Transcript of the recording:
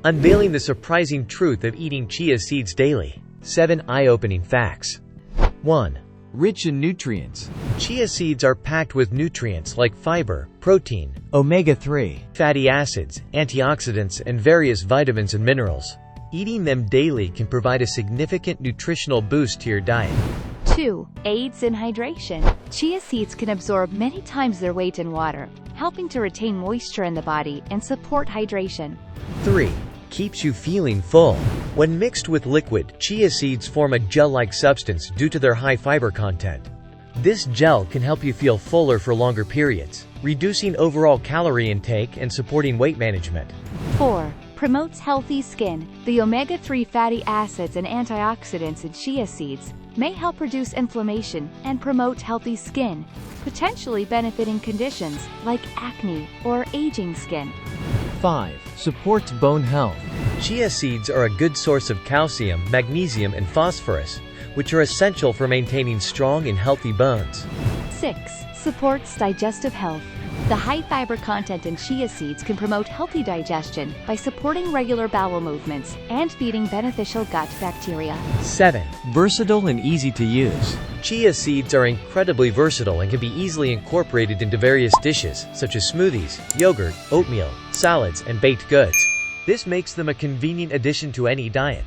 Unveiling the surprising truth of eating chia seeds daily. 7 eye-opening facts. 1. Rich in nutrients. Chia seeds are packed with nutrients like fiber, protein, Omega-3. fatty acids, antioxidants, and various vitamins and minerals. Eating them daily can provide a significant nutritional boost to your diet. 2. Aids in hydration. Chia seeds can absorb many times their weight in water, helping to retain moisture in the body and support hydration. 3. Keeps you feeling full. When mixed with liquid, chia seeds form a gel-like substance due to their high fiber content. This gel can help you feel fuller for longer periods, reducing overall calorie intake and supporting weight management. 4. Promotes healthy skin. The omega-3 fatty acids and antioxidants in chia seeds may help reduce inflammation and promote healthy skin, potentially benefiting conditions like acne or aging skin. 5. Supports bone health. Chia seeds are a good source of calcium, magnesium, and phosphorus, which are essential for maintaining strong and healthy bones. 6. Supports digestive health. The high fiber content in chia seeds can promote healthy digestion by supporting regular bowel movements and feeding beneficial gut bacteria. 7. Versatile and easy to use. Chia seeds are incredibly versatile and can be easily incorporated into various dishes, such as smoothies, yogurt, oatmeal, salads, and baked goods. This makes them a convenient addition to any diet.